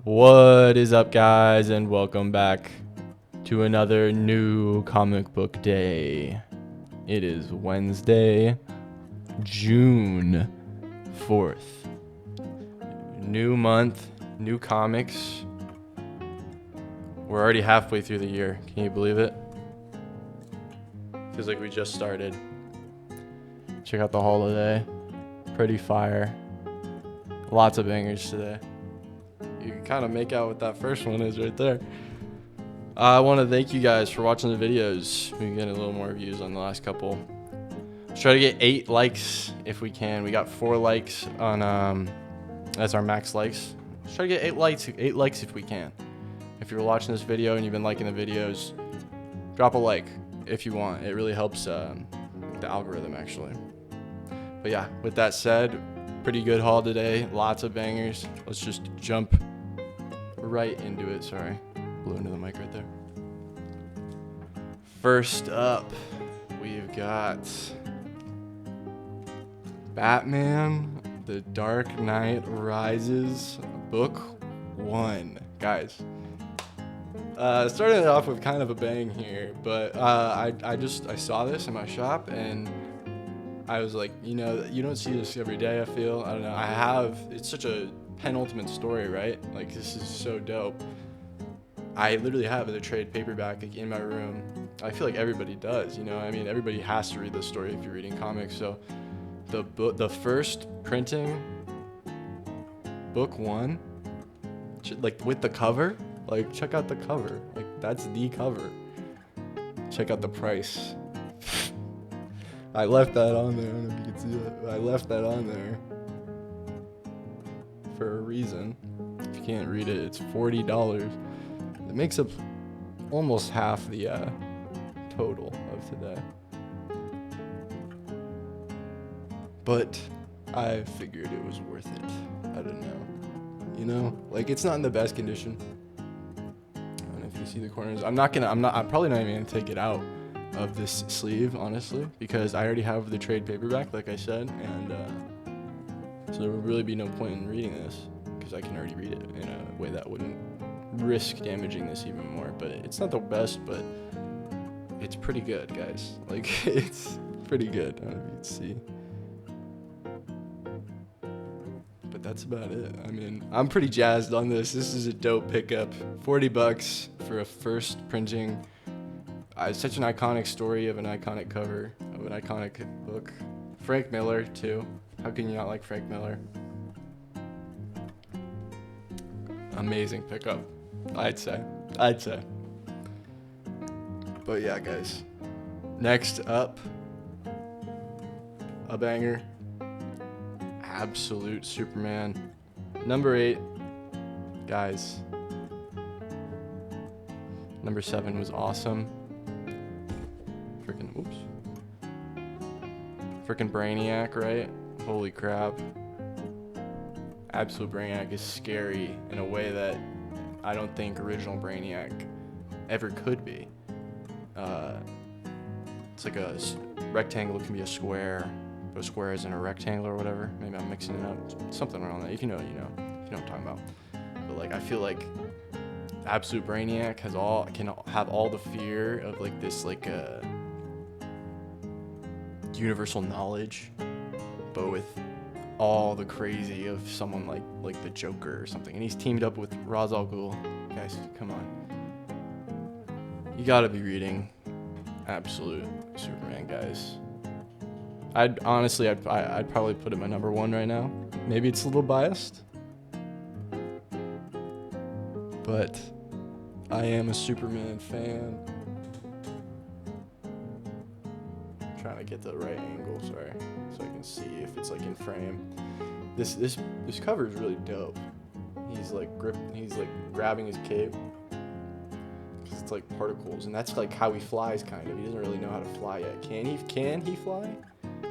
What is up, guys, and welcome back to another new comic book day. It is Wednesday, June 4th. New month, new comics. We're already halfway through the year. Can you believe it? Feels like we just started. Check out the holiday. Pretty fire. Lots of bangers today. You can kind of make out what that first one is right there. I want to thank you guys for watching the videos. We can get a little more views on the last couple. Let's try to get 8 likes if we can. We got 4 likes on that's our max likes. Let's try to get 8 likes if we can. If you're watching this video and you've been liking the videos, drop a like if you want. It really helps the algorithm actually. But yeah, with that said, pretty good haul today. Lots of bangers. Let's just jump right into it. Sorry, blew into the mic right there. First up, we've got Batman: The Dark Knight Rises, Book 1. Guys, starting it off with kind of a bang here, but I saw this in my shop and I was like, you don't see this every day, I feel. I don't know. It's such a penultimate story, right? Like, this is so dope. I literally have the trade paperback in my room. I feel like everybody does, I mean, everybody has to read this story if you're reading comics. So the first printing, book 1, like with the cover, like check out the cover. Like, that's the cover. Check out the price. I left that on there. I don't know if you can see it. I left that on there for a reason. If you can't read it, it's $40. It makes up almost half the total of today. But I figured it was worth it. I don't know. Like, it's not in the best condition. I don't know if you see the corners. I'm probably not even gonna take it out of this sleeve, honestly, because I already have the trade paperback, like I said, and so there would really be no point in reading this because I can already read it in a way that wouldn't risk damaging this even more. But it's not the best, but it's pretty good, guys. Like, it's pretty good. I don't know if you can see, but that's about it. I mean, I'm pretty jazzed on this. This is a dope pickup. $40 for a first printing. It's such an iconic story of an iconic cover of an iconic book. Frank Miller, too. How can you not like Frank Miller? Amazing pickup, I'd say. But yeah, guys. Next up, a banger. Absolute Superman. Number 8. Guys. Number 7 was awesome. Freaking Brainiac, right? Holy crap. Absolute Brainiac is scary in a way that I don't think original Brainiac ever could be. It's like a rectangle can be a square, but a square isn't a rectangle or whatever. Maybe I'm mixing it up. Something around that. If you know, you know. If you know what I'm talking about. But like, I feel like Absolute Brainiac can have all the fear of like this universal knowledge, but with all the crazy of someone like the Joker or something. And he's teamed up with Ra's al Ghul. Guys, come on. You gotta be reading Absolute Superman, guys. I'd probably put it my number 1 right now. Maybe it's a little biased, but I am a Superman fan. Trying to get the right angle, sorry, so I can see if it's like in frame. This cover is really dope. He's like grabbing his cape because it's like particles, and that's like how he flies, kind of. He doesn't really know how to fly yet. Can he fly?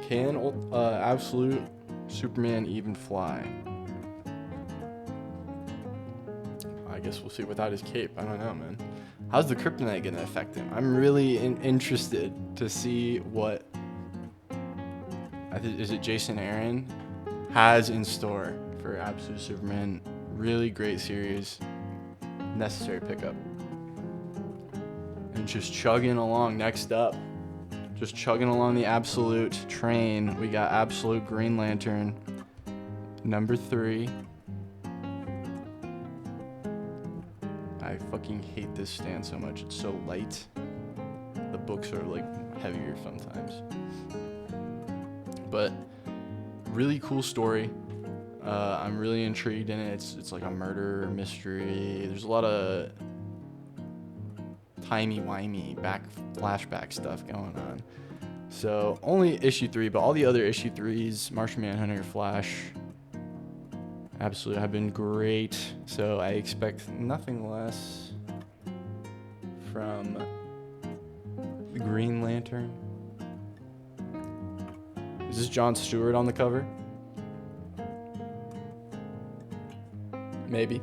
Can Absolute Superman even fly? I guess we'll see without his cape. I don't know, man. How's the kryptonite gonna affect him? I'm really interested to see what is it Jason Aaron has in store for Absolute Superman Really great series. Necessary pickup. And just chugging along. Next up, just chugging along the Absolute train. We got Absolute Green Lantern, number 3. I fucking hate this stand so much. It's so light. The books are like heavier sometimes. But really cool story. I'm really intrigued in it. It's like a murder mystery. There's a lot of timey-wimey flashback stuff going on. So only issue 3, but all the other issue 3s, Martian Manhunter, Flash, Absolute, have been great. So I expect nothing less from the Green Lantern. Is this Jon Stewart on the cover? Maybe.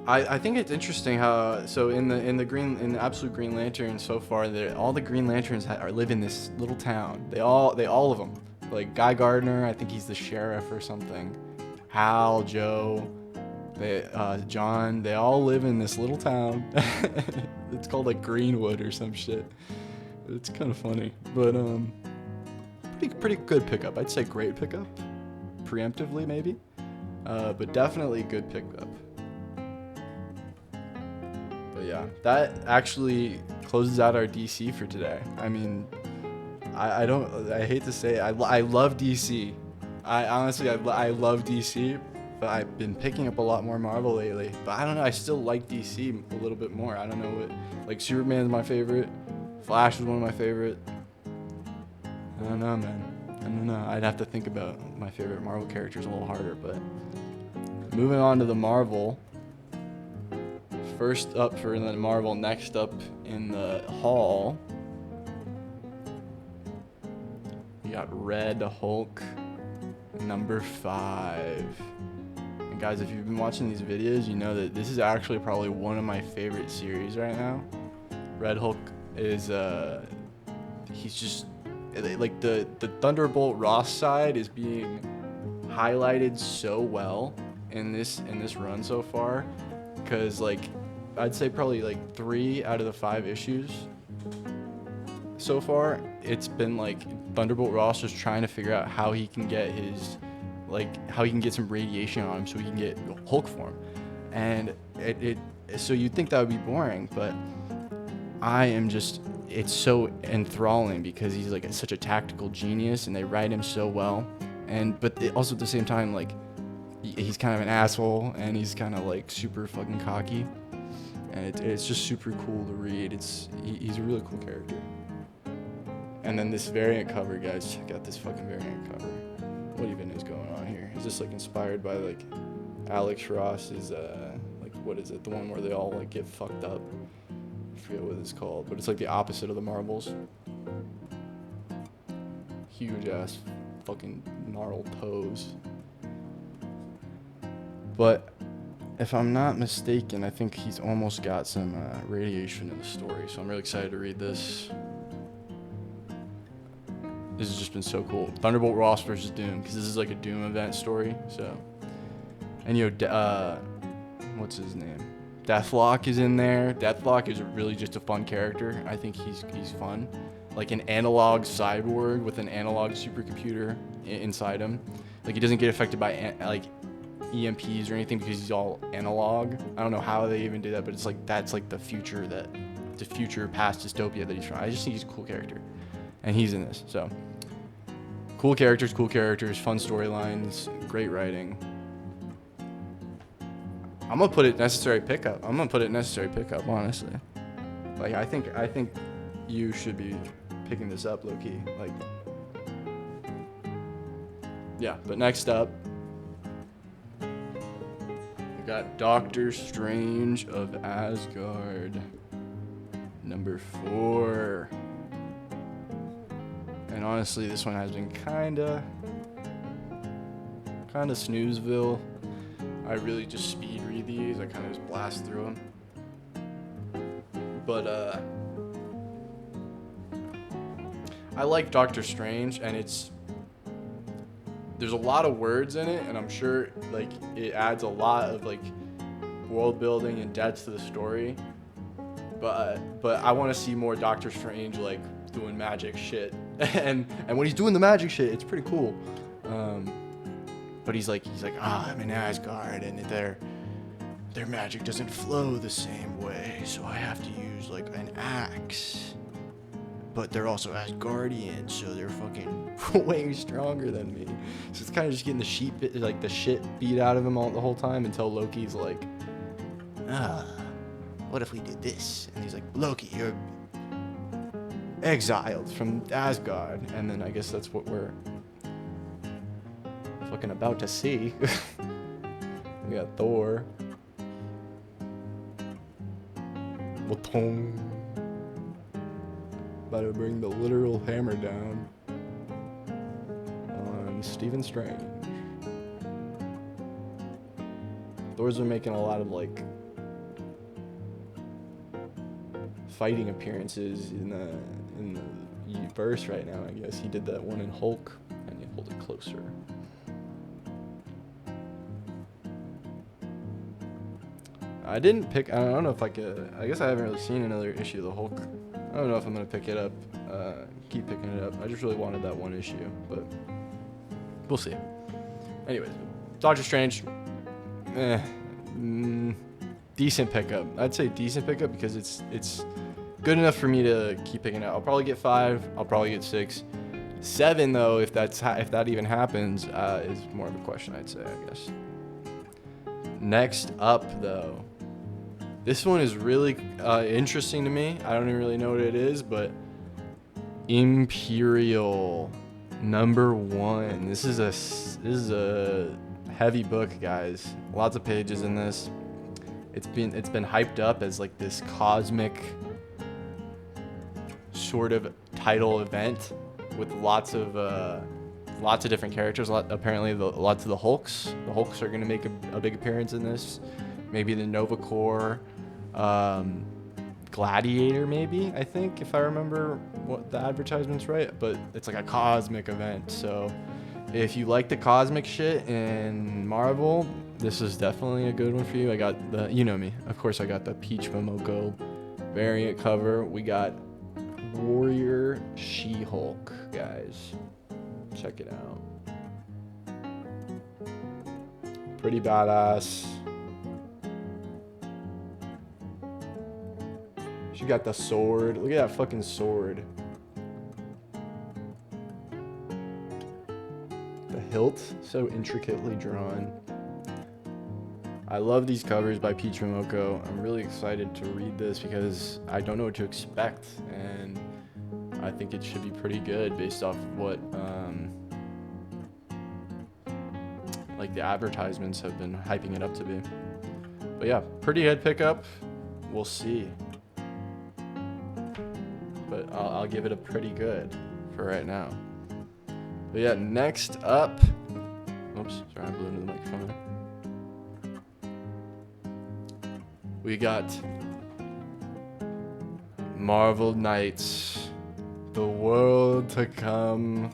I think it's interesting how in the Absolute Green Lantern so far, all the Green Lanterns live in this little town. They all of them, like Guy Gardner, I think he's the sheriff or something. Hal, Joe, John, they all live in this little town. It's called like Greenwood or some shit. It's kind of funny, but pretty good pickup. I'd say great pickup, preemptively maybe, but definitely good pickup. But yeah, that actually closes out our DC for today. I mean, I hate to say it, I love DC. I honestly love DC, but I've been picking up a lot more Marvel lately. But I don't know, I still like DC a little bit more. I don't know like Superman's my favorite. Flash was one of my favorite. I don't know, man. I don't know. I'd have to think about my favorite Marvel characters a little harder, but moving on to the Marvel. First up for the Marvel, next up in the haul, we got Red Hulk, number 5. And guys, if you've been watching these videos, you know that this is actually probably one of my favorite series right now. Red Hulk is, he's just, like the Thunderbolt Ross side is being highlighted so well in this run so far, because like, I'd say probably like 3 out of the 5 issues so far, it's been like Thunderbolt Ross just trying to figure out how he can get how he can get some radiation on him so he can get Hulk form. And so you'd think that would be boring, but it's so enthralling because he's like such a tactical genius and they write him so well. But also at the same time, like, he's kind of an asshole and he's kind of like super fucking cocky. And it's just super cool to read. He's a really cool character. And then this variant cover, guys, check out this fucking variant cover. What even is going on here? Is this like inspired by like Alex Ross's like, what is it? The one where they all like get fucked up. I forget what it's called, but it's like the opposite of the Marvels. Huge ass fucking gnarled toes. But if I'm not mistaken, I think he's almost got some radiation in the story, so I'm really excited to read this. This has just been so cool. Thunderbolt Ross versus Doom, because this is like a Doom event story. So, and what's his name? Deathlock is in there. Deathlock is really just a fun character. I think he's fun, like an analog cyborg with an analog supercomputer inside him. Like, he doesn't get affected by like EMPs or anything because he's all analog. I don't know how they even do that, but it's like that's like the future past dystopia that he's trying. I just think he's a cool character, and he's in this. So cool characters, fun storylines, great writing. I'm gonna put it necessary pickup. Honestly. Like, I think you should be picking this up, low key. Like, yeah. But next up, we got Doctor Strange of Asgard, number 4. And honestly, this one has been kinda snoozeville. I really just speed read these. I kind of just blast through them. But I like Doctor Strange, and there's a lot of words in it, and I'm sure like it adds a lot of like world building and depth to the story. But I want to see more Doctor Strange like doing magic shit, and when he's doing the magic shit, it's pretty cool. But he's like I'm in Asgard, and their magic doesn't flow the same way, so I have to use like an axe. But they're also Asgardians, so they're fucking way stronger than me. So it's kind of just getting the shit beat out of him the whole time until Loki's like, what if we did this? And he's like, Loki, you're exiled from Asgard. And then I guess that's what we're fucking about to see. We got Thor. Watong. About to bring the literal hammer down on Stephen Strange. Thor's been making a lot of like fighting appearances in the verse right now. I guess he did that one in Hulk, and you hold it closer. I didn't pick. I don't know if I could. I guess I haven't really seen another issue of the Hulk. I don't know if I'm gonna pick it up. Keep picking it up. I just really wanted that one issue, but we'll see. Anyways, Doctor Strange. Decent pickup. I'd say decent pickup because it's good enough for me to keep picking it up. I'll probably get 5. I'll probably get 6. 7 though, if that even happens, is more of a question. I'd say, I guess. Next up though. This one is really interesting to me. I don't even really know what it is, but Imperial #1. This is a heavy book, guys. Lots of pages in this. It's been hyped up as like this cosmic sort of title event with lots of different characters. Apparently, lots of the Hulks. The Hulks are gonna make a big appearance in this. Maybe the Nova Corps, Gladiator, maybe, I think, if I remember what the advertisement's right. But it's like a cosmic event, so if you like the cosmic shit in Marvel, this is definitely a good one for you. I got you know me, of course, I got the Peach Momoko variant cover. We got Warrior She-Hulk, guys. Check it out. Pretty badass. She got the sword. Look at that fucking sword. The hilt, so intricately drawn. I love these covers by Peach Momoko. I'm really excited to read this because I don't know what to expect, and I think it should be pretty good based off of what like the advertisements have been hyping it up to be. But yeah, pretty good pickup. We'll see. But I'll give it a pretty good for right now. But yeah, next up. Oops, sorry, I blew into the microphone there. We got Marvel Knights, The World to Come.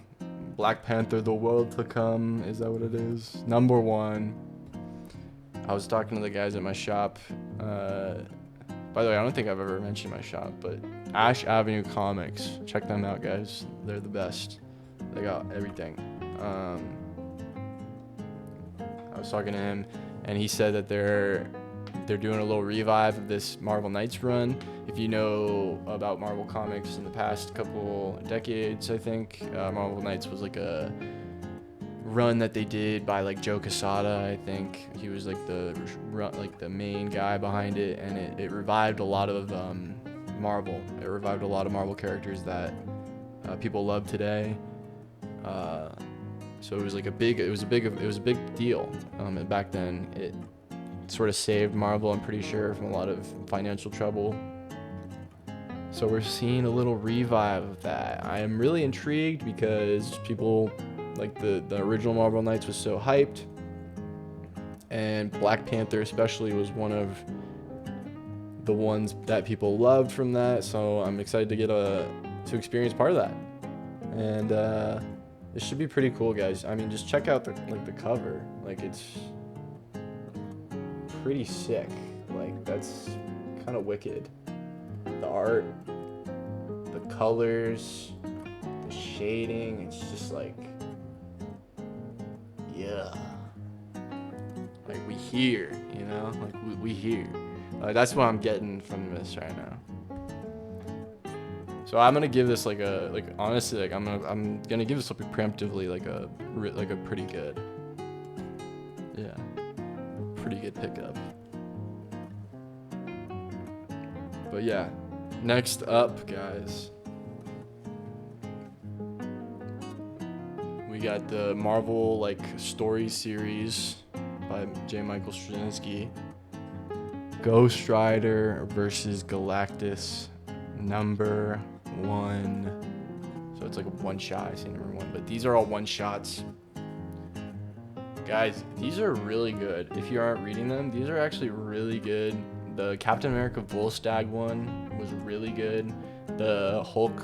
Black Panther, The World to Come. Is that what it is? #1. I was talking to the guys at my shop. By the way, I don't think I've ever mentioned my shop, but Ash Avenue Comics. Check them out, guys. They're the best. They got everything. I was talking to him, and he said that they're doing a little revive of this Marvel Knights run. If you know about Marvel Comics in the past couple decades, I think Marvel Knights was like a run that they did by like Joe Quesada. I think he was like the main guy behind it, and it revived a lot of Marvel. It revived a lot of Marvel characters that people love today. So it was like a big deal. And back then, it sort of saved Marvel, I'm pretty sure, from a lot of financial trouble. So we're seeing a little revive of that. I am really intrigued because people like the original Marvel Knights was so hyped, and Black Panther especially was one of the ones that people loved from that. So I'm excited to get to experience part of that. And This should be pretty cool, guys. I mean, just check out the cover. Like, it's pretty sick. Like, that's kind of wicked. The art, the colors, the shading, it's just like, yeah. Like, we here, you know? Like, we here. That's what I'm getting from this right now. So I'm gonna give this honestly, like I'm gonna give this preemptively like a pretty good, yeah, pretty good pickup. But yeah, next up, guys, we got the Marvel story series by J. Michael Straczynski. Ghost Rider versus Galactus, number 1. So it's like a one shot. I say number 1, but these are all one shots. Guys, these are really good. If you aren't reading them, these are actually really good. The Captain America Volstagg one was really good. The Hulk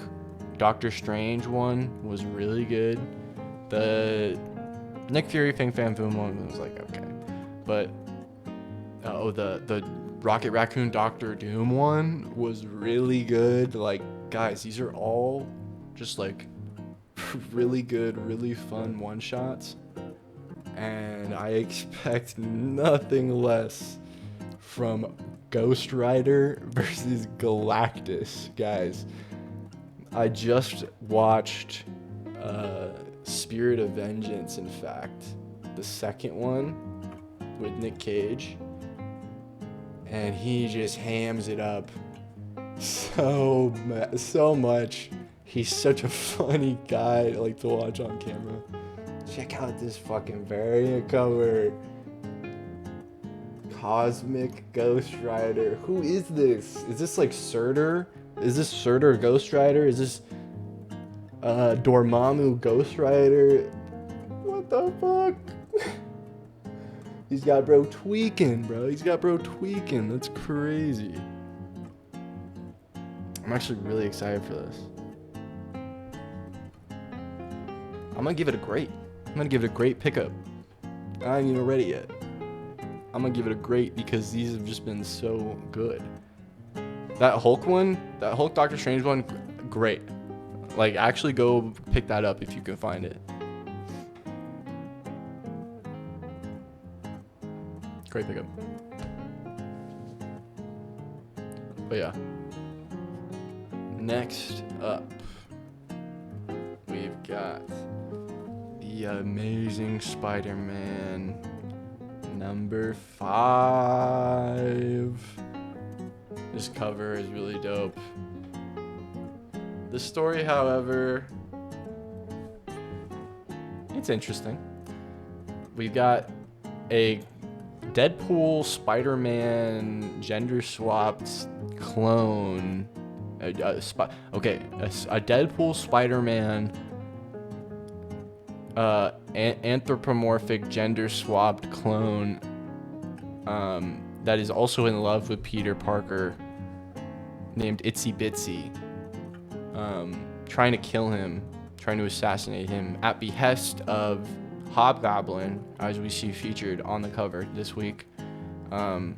Doctor Strange one was really good. The Nick Fury Fang Fan Foom one was like okay. But the Rocket Raccoon Doctor Doom one was really good. Like, guys, these are all just like really good, really fun one shots. And I expect nothing less from Ghost Rider versus Galactus, guys. I just watched Spirit of Vengeance, in fact, the second one with Nick Cage. And he just hams it up so much. He's such a funny guy to watch on camera. Check out this fucking variant cover. Cosmic Ghost Rider. Who is this? Is this Surtur? Is this Surtur Ghost Rider? Is this Dormammu Ghost Rider? What the fuck? He's got bro tweaking, bro. That's crazy. I'm actually really excited for this. I'm gonna give it a great pickup. I ain't even ready yet. I'm gonna give it a great because these have just been so good. That Hulk Doctor Strange one, great. Actually go pick that up if you can find it. Great pickup. But yeah. Next up, we've got the Amazing Spider-Man number 5. This cover is really dope. The story, however, it's interesting. We've got a Deadpool Spider-Man gender-swapped clone. A Deadpool Spider-Man anthropomorphic gender-swapped clone that is also in love with Peter Parker, named Itsy Bitsy, trying to kill him, trying to assassinate him at behest of Hobgoblin, as we see featured on the cover this week, to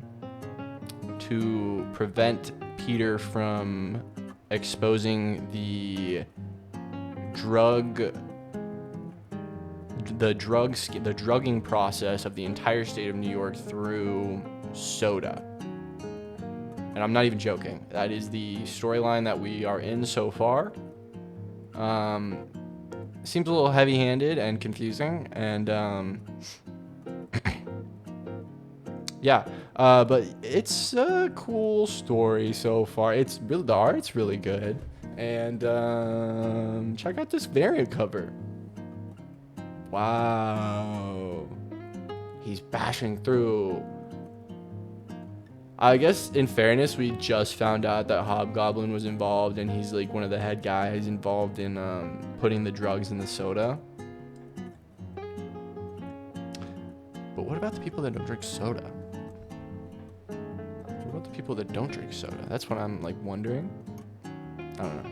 prevent Peter from exposing the drugging process of the entire state of New York through soda. And I'm not even joking. That is the storyline that we are in so far. Seems a little heavy-handed and confusing, and yeah, but it's a cool story so far. The art's really good, and check out this variant cover. Wow, he's bashing through. I guess in fairness, we just found out that Hobgoblin was involved, and he's one of the head guys involved in putting the drugs in the soda. But what about the people that don't drink soda? What about the people that don't drink soda? That's what I'm wondering. I don't know.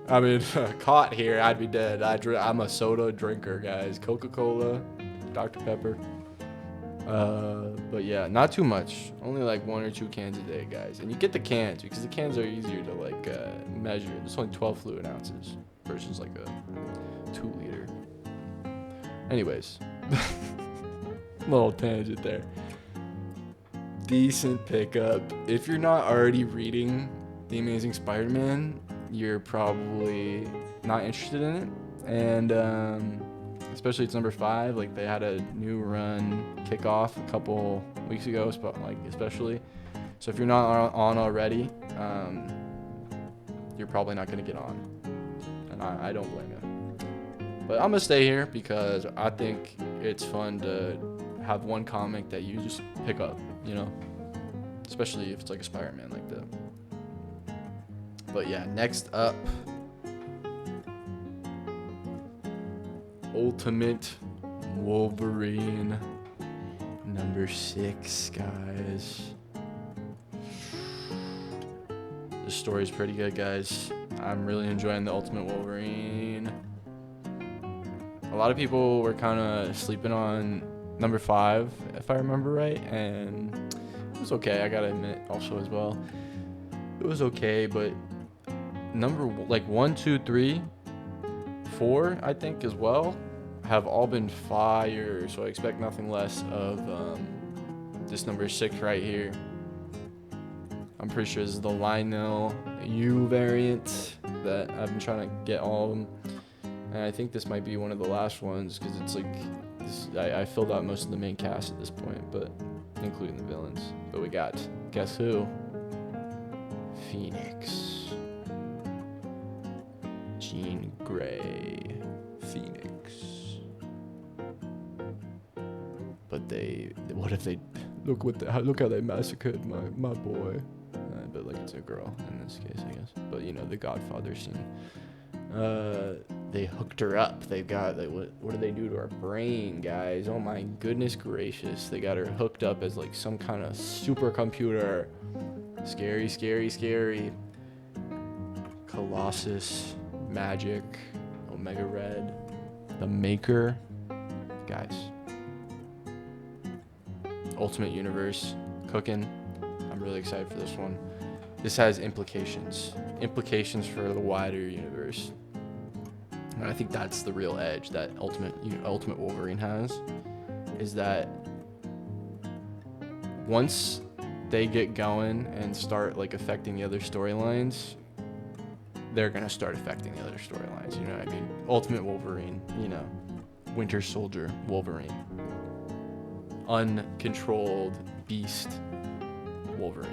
I mean, caught here, I'd be dead. I'm a soda drinker, guys. Coca-Cola, Dr. Pepper. But yeah, not too much. Only like 1 or 2 cans a day, guys. And you get the cans because the cans are easier to like measure. There's only 12 fluid ounces versus like a 2 liter. Anyways, little tangent there. Decent pickup. If you're not already reading The Amazing Spider-Man, you're probably not interested in it. And especially it's number 5. Like they had a new run kickoff a couple weeks ago, especially. So if you're not on already, you're probably not gonna get on, and I don't blame you. But I'm gonna stay here because I think it's fun to have one comic that you just pick up, you know, especially if it's like a Spider-Man like that. But yeah, next up, Ultimate Wolverine number 6, guys. The story's pretty good, guys. I'm really enjoying the Ultimate Wolverine. A lot of people were kind of sleeping on number 5, if I remember right, and it was okay. I gotta admit, also as well, it was okay. But number 1, 2, 3, 4, I think as well, have all been fire. So I expect nothing less of this number 6 right here. I'm pretty sure this is the Lionel U variant that I've been trying to get all of them. And I think this might be one of the last ones because it's like I filled out most of the main cast at this point, but including the villains. But we got, guess who? Phoenix. Jean Grey. Phoenix. But what if they look how they massacred my boy. But like it's a girl in this case, I guess. But you know, the Godfather scene. They hooked her up. They've got what do they do to her brain, guys? Oh my goodness gracious. They got her hooked up as like some kind of supercomputer. Scary, scary, scary. Colossus, Magic, Omega Red, the Maker. Guys. Ultimate Universe cooking. I'm really excited for this one. This has implications for the wider universe. And I think that's the real edge that Ultimate Wolverine has, is that once they get going and start like affecting the other storylines, they're gonna start affecting the other storylines. You know what I mean? Ultimate Wolverine, you know, Winter Soldier Wolverine, uncontrolled beast Wolverine.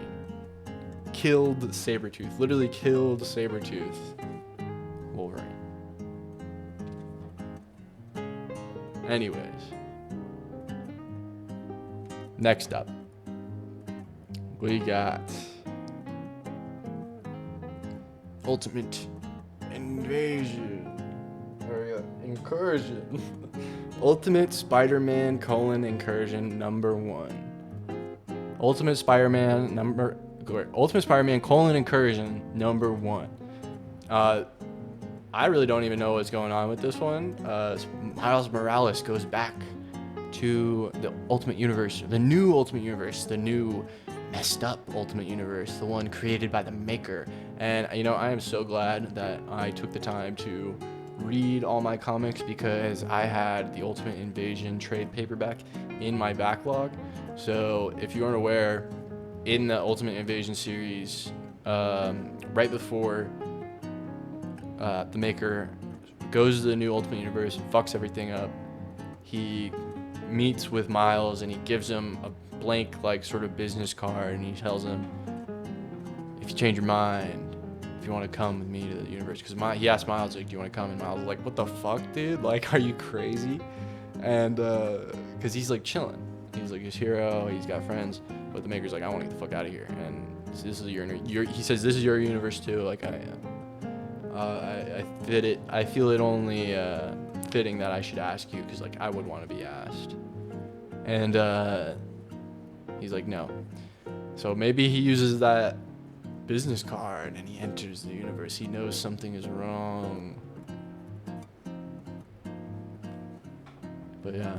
Killed Sabretooth. Literally killed Sabretooth. Wolverine. Anyways. Next up. We got Ultimate Invasion. Or Incursion. Ultimate Spider-Man: Incursion number 1. Ultimate Spider-Man: Incursion number 1. I really don't even know what's going on with this one. Miles Morales goes back to the Ultimate Universe, the new Ultimate Universe, the new messed up Ultimate Universe, the one created by the Maker. And you know, I am so glad that I took the time to read all my comics because I had the Ultimate Invasion trade paperback in my backlog. So if you aren't aware, in the Ultimate Invasion series, right before the Maker goes to the new Ultimate Universe and fucks everything up, he meets with Miles and he gives him a blank like sort of business card, and he tells him, if you change your mind, if you want to come with me to the universe, because he asked Miles, like, do you want to come? And Miles was like, what the fuck, dude? Like, are you crazy? And because he's like chilling, he's like his hero, he's got friends, but the Maker's like, I want to get the fuck out of here, and this is he says, this is your universe too. Like, I feel it only fitting that I should ask you, because like I would want to be asked. And he's like, no. So maybe he uses that business card, and he enters the universe. He knows something is wrong. But yeah,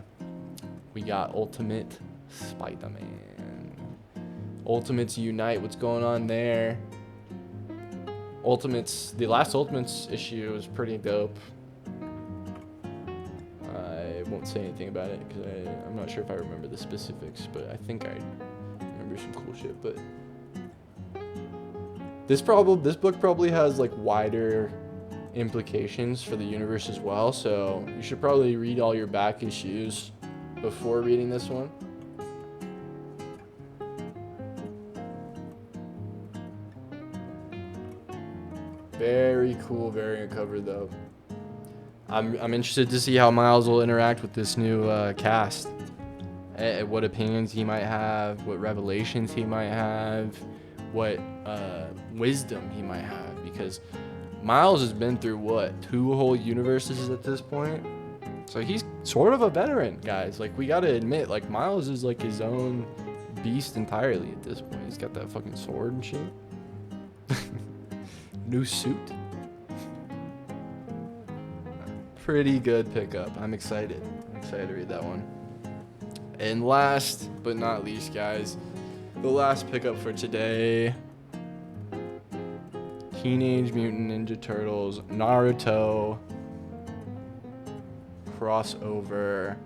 we got Ultimate Spider-Man. Ultimates Unite. What's going on there? Ultimates. The last Ultimates issue was pretty dope. I won't say anything about it because I'm not sure if I remember the specifics, but I think I remember some cool shit. But this book probably has like wider implications for the universe as well, so you should probably read all your back issues before reading this one. Very cool variant cover though. I'm interested to see how Miles will interact with this new cast. What opinions he might have, what revelations he might have, what wisdom he might have, because Miles has been through what, 2 whole universes at this point? So he's sort of a veteran, guys. Like, we gotta admit, like, Miles is like his own beast entirely at this point. He's got that fucking sword and shit. New suit. Pretty good pickup. I'm excited. I'm excited to read that one. And last but not least, guys, the last pickup for today. Teenage Mutant Ninja Turtles Naruto crossover,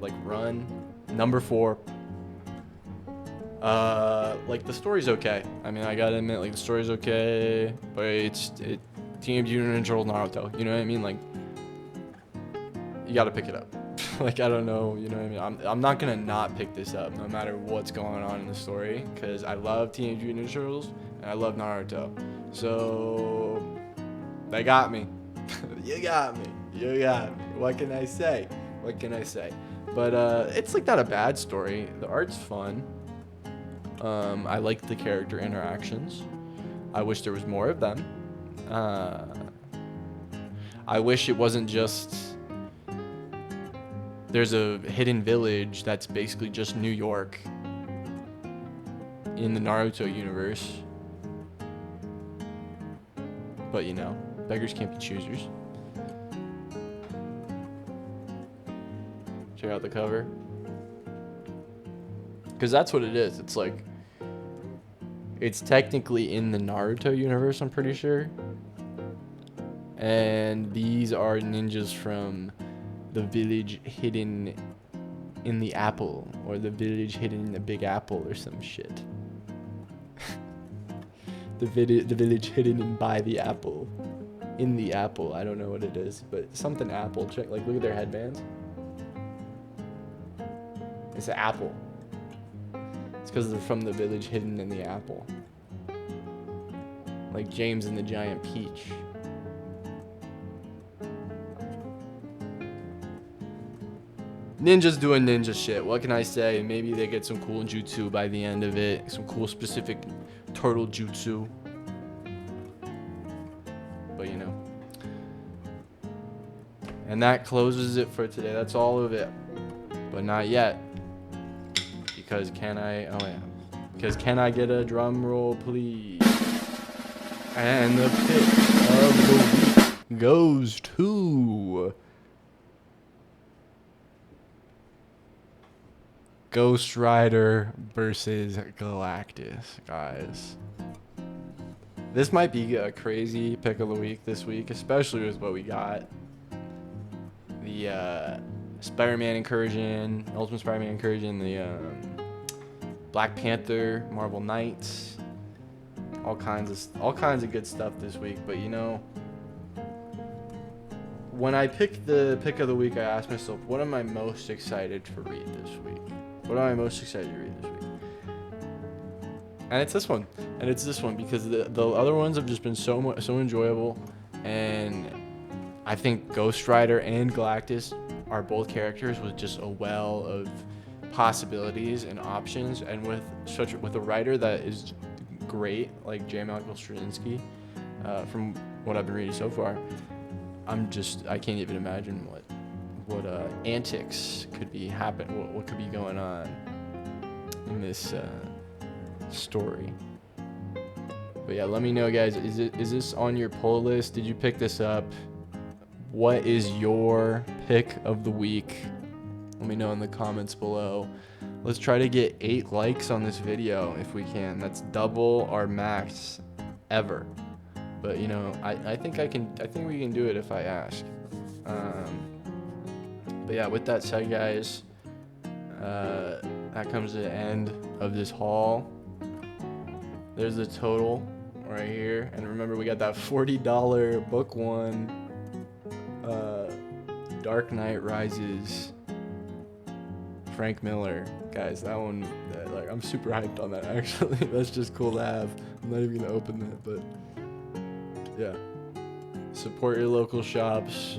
like run number 4. Like the story's okay. I mean, I gotta admit, like the story's okay, but it's Teenage Mutant Ninja Turtles Naruto. You know what I mean? Like, you gotta pick it up. Like, I don't know, you know what I mean? I'm not gonna not pick this up no matter what's going on in the story, because I love Teenage Mutant Ninja Turtles and I love Naruto. So they got me. You got me. You got me. What can I say? What can I say? But it's like not a bad story. The art's fun. I like the character interactions. I wish there was more of them. I wish it wasn't just there's a hidden village that's basically just New York in the Naruto universe. But you know, beggars can't be choosers. Check out the cover. Because that's what it is. It's like, it's technically in the Naruto universe, I'm pretty sure. And these are ninjas from the village hidden in the apple, or the village hidden in the big apple, or some shit. the village hidden in by the apple, in the apple. I don't know what it is, but something apple. Check, like, look at their headbands. It's an apple. It's because they're from the village hidden in the apple. Like James and the Giant Peach. Ninjas doing ninja shit. What can I say? Maybe they get some cool jutsu by the end of it. Some cool specific turtle jutsu. But you know. And that closes it for today. That's all of it. But not yet. Because can I... Oh yeah. Because can I get a drum roll, please? And the pick of the week goes to... Ghost Rider versus Galactus, guys. This might be a crazy pick of the week this week, especially with what we got. The Spider-Man incursion, Ultimate Spider-Man incursion, the Black Panther, Marvel Knights, all kinds of good stuff this week. But you know, when I picked the pick of the week, I asked myself, what am I most excited to read this week? What am I most excited to read this week? And it's this one. And it's this one because the other ones have just been so enjoyable. And I think Ghost Rider and Galactus are both characters with just a well of possibilities and options. And with a writer that is great, like J. Michael Straczynski, from what I've been reading so far, I can't even imagine what antics could be what could be going on story. But yeah, let me know, guys. Is this on your pull list? Did you pick this up? What is your pick of the week? Let me know in the comments below. Let's try to get 8 likes on this video if we can. That's double our max ever. But you know, I think we can do it if I ask. But yeah, with that said, guys, that comes to the end of this haul. There's the total right here, and remember we got that $40 book 1, Dark Knight Rises, Frank Miller. Guys, that one, like, I'm super hyped on that, actually. That's just cool to have. I'm not even gonna open that, but yeah. Support your local shops.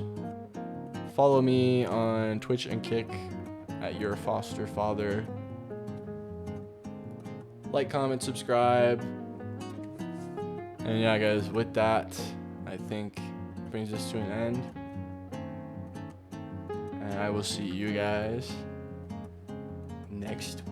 Follow me on Twitch and Kick at Your Foster Father. Like, comment, subscribe. And yeah, guys, with that, I think brings us to an end. And I will see you guys next week.